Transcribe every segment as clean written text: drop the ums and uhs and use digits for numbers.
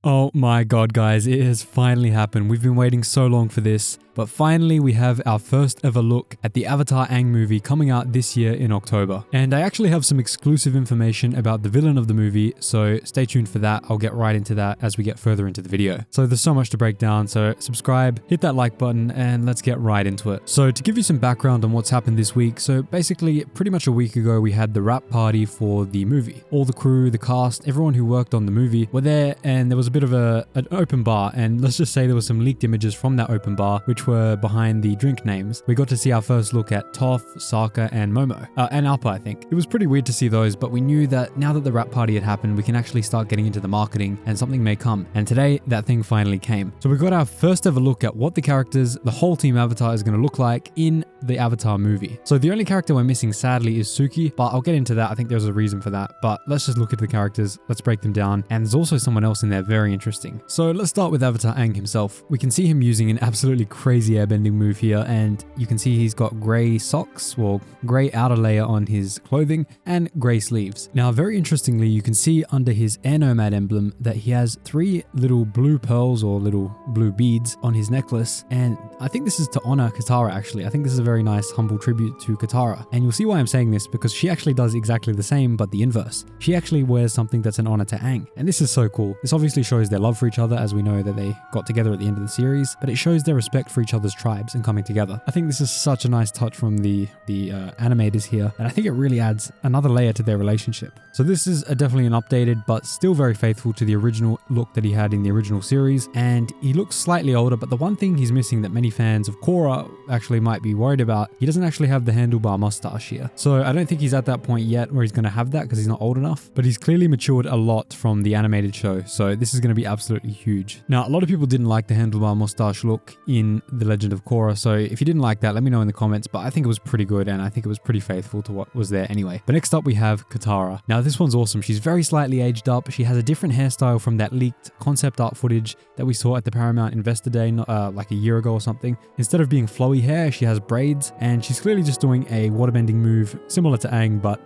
Oh my god, guys, it has finally happened. We've been waiting so long for this, but finally we have our first ever look at the Avatar Aang movie coming out this year in October. And I actually have some exclusive information about the villain of the movie, so stay tuned for that. I'll get right into that as we get further into the video. So there's so much to break down, so subscribe, hit that like button, and let's get right into it. So to give you some background on what's happened this week, so basically pretty much a week ago we had the wrap party for the movie. All the crew, the cast, everyone who worked on the movie were there, and there was a bit of an open bar, and let's just say there were some leaked images from that open bar which were behind the drink names. We got to see our first look at Toph, Sokka, and Momo, and Appa, I think. It was pretty weird to see those, but we knew that now that the wrap party had happened, we can actually start getting into the marketing and something may come. And today, that thing finally came. So we got our first ever look at what the characters, the whole team Avatar is going to look like in the Avatar movie. So the only character we're missing, sadly, is Suki, but I'll get into that. I think there's a reason for that, but let's just look at the characters. Let's break them down. And there's also someone else in there very interesting. So let's start with Avatar Aang himself. We can see him using an absolutely crazy airbending move here, and you can see he's got grey socks, or grey outer layer on his clothing, and grey sleeves. Now, very interestingly, you can see under his Air Nomad emblem that he has 3 little blue pearls or little blue beads on his necklace, and I think this is to honor Katara actually. I think this is a very nice humble tribute to Katara, and you'll see why I'm saying this because she actually does exactly the same but the inverse. She actually wears something that's an honor to Aang, and this is so cool. This obviously shows their love for each other, as we know that they got together at the end of the series, but it shows their respect for each other's tribes and coming together. I think this is such a nice touch from the animators here, and I think it really adds another layer to their relationship. So this is definitely an updated but still very faithful to the original look that he had in the original series, and he looks slightly older, but the one thing he's missing that many fans of Korra actually might be worried about, he doesn't actually have the handlebar mustache here. So I don't think he's at that point yet where he's going to have that because he's not old enough, but he's clearly matured a lot from the animated show, so this is going to be absolutely huge. Now, a lot of people didn't like the handlebar mustache look in The Legend of Korra, so if you didn't like that, let me know in the comments, but I think it was pretty good and I think it was pretty faithful to what was there anyway. But next up we have Katara. Now this one's awesome. She's very slightly aged up. She has a different hairstyle from that leaked concept art footage that we saw at the Paramount Investor Day like a year ago or something. Instead of being flowy hair, she has braids, and she's clearly just doing a waterbending move similar to Aang, but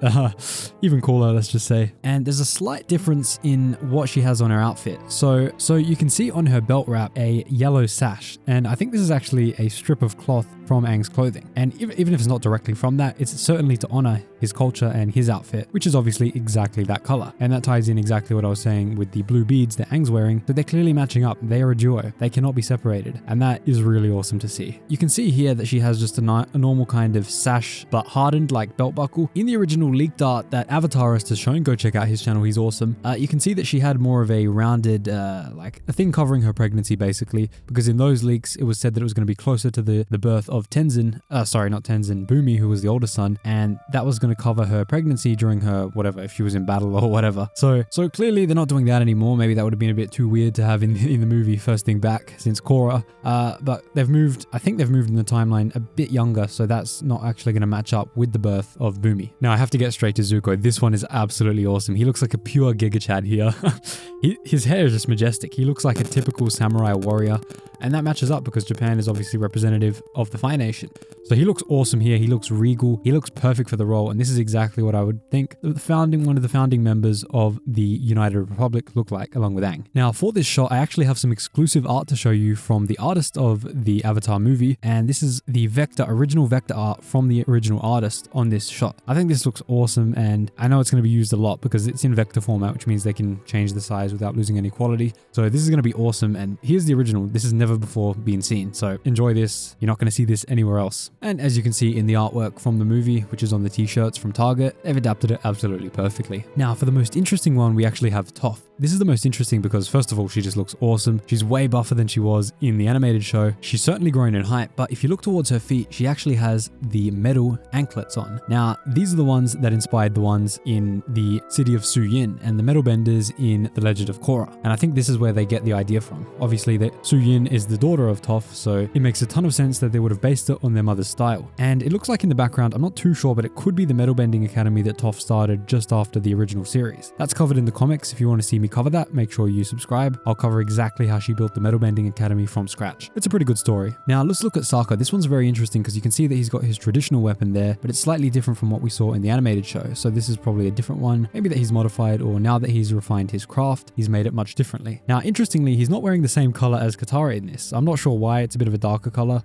even cooler, let's just say. And there's a slight difference in what she has on her outfit. So you can see on her belt wrap a yellow sash, and I think this is actually a strip of cloth from Aang's clothing. And even if it's not directly from that, it's certainly to honor his culture and his outfit, which is obviously exactly that color. And that ties in exactly what I was saying with the blue beads that Aang's wearing. So they're clearly matching up. They are a duo. They cannot be separated. And that is really awesome to see. You can see here that she has just a normal kind of sash, but hardened like belt buckle. In the original leaked art that Avatarist has shown, go check out his channel, he's awesome. You can see that she had more of a rounded, like a thing covering her pregnancy basically, because in those leaks, it was said that it was going to be closer to the birth of Tenzin, Bumi, who was the oldest son, and that was going to cover her pregnancy during her whatever, if she was in battle or whatever. So clearly they're not doing that anymore. Maybe that would have been a bit too weird to have in the movie first thing back since Korra. But they've moved, I think they've moved in the timeline a bit younger, so that's not actually going to match up with the birth of Bumi. Now I have to get straight to Zuko. This one is absolutely awesome. He looks like a pure Giga Chad here. His hair is just majestic. He looks like a typical samurai warrior, and that matches up because Japan is obviously representative of the Fire Nation. So he looks awesome here. He looks regal. He looks perfect for the role, and this is exactly what I would think one of the founding members of the United Republic look like, along with Aang. Now for this shot, I actually have some exclusive art to show you from the artist of the Avatar movie, and this is the original vector art from the original artist on this shot. I think this looks awesome, and I know it's going to be used a lot because it's in vector format, which means they can change the size without losing any quality. So this is going to be awesome, and here's the original. This has never before been seen, so enjoy this. You're not going to see this anywhere else. And as you can see in the artwork from the movie, which is on the t-shirts from Target, they've adapted it absolutely perfectly. Now for the most interesting one, we actually have Toph. This is the most interesting because first of all, she just looks awesome. She's way buffer than she was in the animated show. She's certainly grown in height, but if you look towards her feet, she actually has the metal anklets on. Now, these are the ones that inspired the ones in the city of Suyin and the metal benders in The Legend of Korra. And I think this is where they get the idea from. Obviously, Suyin is the daughter of Toph, so it makes a ton of sense that they would have based it on their mother's style. And it looks like in the background, I'm not too sure, but it could be the metal bending academy that Toph started just after the original series. That's covered in the comics if you want to see me cover that, make sure you subscribe. I'll cover exactly how she built the Metal Bending Academy from scratch. It's a pretty good story. Now let's look at Sokka. This one's very interesting because you can see that he's got his traditional weapon there, but it's slightly different from what we saw in the animated show. So this is probably a different one. Maybe that he's modified, or now that he's refined his craft, he's made it much differently. Now, interestingly, he's not wearing the same color as Katara in this. I'm not sure why. It's a bit of a darker color.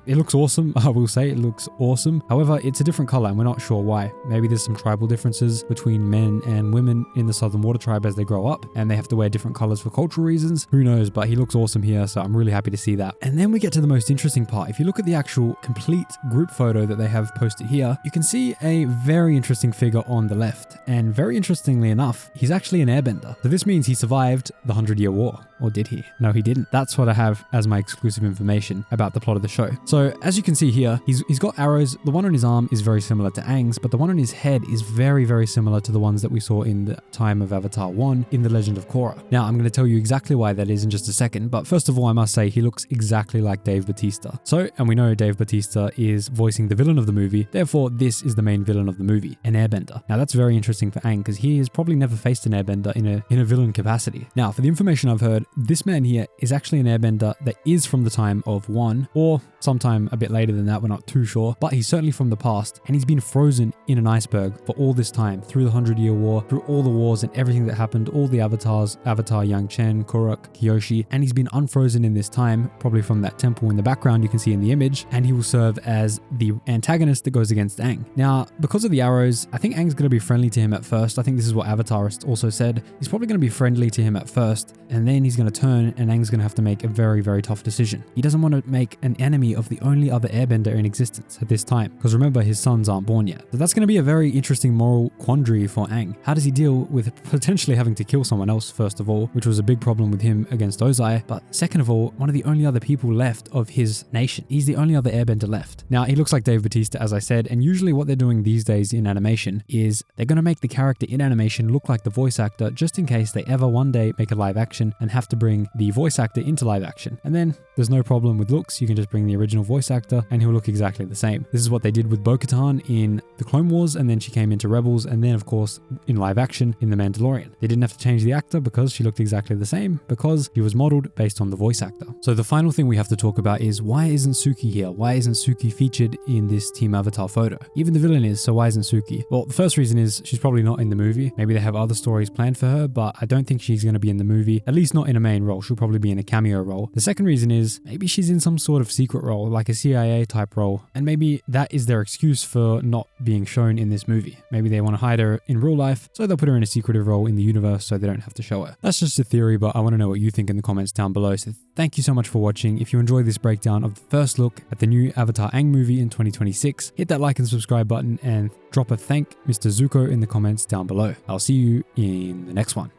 It looks awesome. I will say it looks awesome. However, it's a different color and we're not sure why. Maybe there's some tribal differences between men and women in the Southern Water Tribe as they grow up, and they have to wear different colors for cultural reasons. Who knows, but he looks awesome here, so I'm really happy to see that. And then we get to the most interesting part. If you look at the actual complete group photo that they have posted here, you can see a very interesting figure on the left. And very interestingly enough, he's actually an airbender. So this means he survived the 100-Year War. Or did he? No, he didn't. That's what I have as my exclusive information about the plot of the show. So as you can see here, he's got arrows. The one on his arm is very similar to Aang's, but the one on his head is very, very similar to the ones that we saw in the time of Avatar 1 in The Legend of Korra. Now, I'm going to tell you exactly why that is in just a second, but first of all, I must say he looks exactly like Dave Bautista. So, and we know Dave Bautista is voicing the villain of the movie, therefore this is the main villain of the movie, an airbender. Now that's very interesting for Aang because he has probably never faced an airbender in a villain capacity. Now, for the information I've heard, this man here is actually an airbender that is from the time of 1 or sometime a bit later than that, we're not too sure, but he's certainly from the past, and he's been frozen in an iceberg for all this time, through the 100-Year War, through all the wars and everything that happened, all the avatars, Avatar Yang Chen, Kuruk, Kyoshi, and he's been unfrozen in this time, probably from that temple in the background you can see in the image, and he will serve as the antagonist that goes against Aang. Now, because of the arrows, I think Aang's going to be friendly to him at first. I think this is what Avatarist also said. He's probably going to be friendly to him at first, and then he's going to turn, and Aang's going to have to make a very, very tough decision. He doesn't want to make an enemy of the only other airbender in existence at this time, because remember, his sons aren't born yet. So that's going to be a very interesting moral quandary for Aang. How does he deal with potentially having to kill someone else, first of all, which was a big problem with him against Ozai, but second of all, one of the only other people left of his nation. He's the only other airbender left. Now, he looks like Dave Bautista, as I said, and usually what they're doing these days in animation is they're going to make the character in animation look like the voice actor, just in case they ever one day make a live action and have to bring the voice actor into live action. And then there's no problem with looks. You can just bring the original voice actor and he'll look exactly the same. This is what they did with Bo-Katan in the Clone Wars, and then she came into Rebels, and then of course in live action in The Mandalorian. They didn't have to change the actor because she looked exactly the same, because he was modeled based on the voice actor. So the final thing we have to talk about is, why isn't Suki here? Why isn't Suki featured in this Team Avatar photo? Even the villain is, so why isn't Suki? Well, the first reason is she's probably not in the movie. Maybe they have other stories planned for her, but I don't think she's going to be in the movie, at least not in a main role. She'll probably be in a cameo role. The second reason is maybe she's in some sort of secret role, like a CIA type role, and maybe that is their excuse for not being shown in this movie. Maybe they want to hide her in real life, so they'll put her in a secretive role in the universe so they don't have to show her. That's just a theory, but I want to know what you think in the comments down below. So thank you so much for watching. If you enjoyed this breakdown of the first look at the new Avatar Aang movie in 2026, hit that like and subscribe button and drop a thank Mr. Zuko in the comments down below. I'll see you in the next one.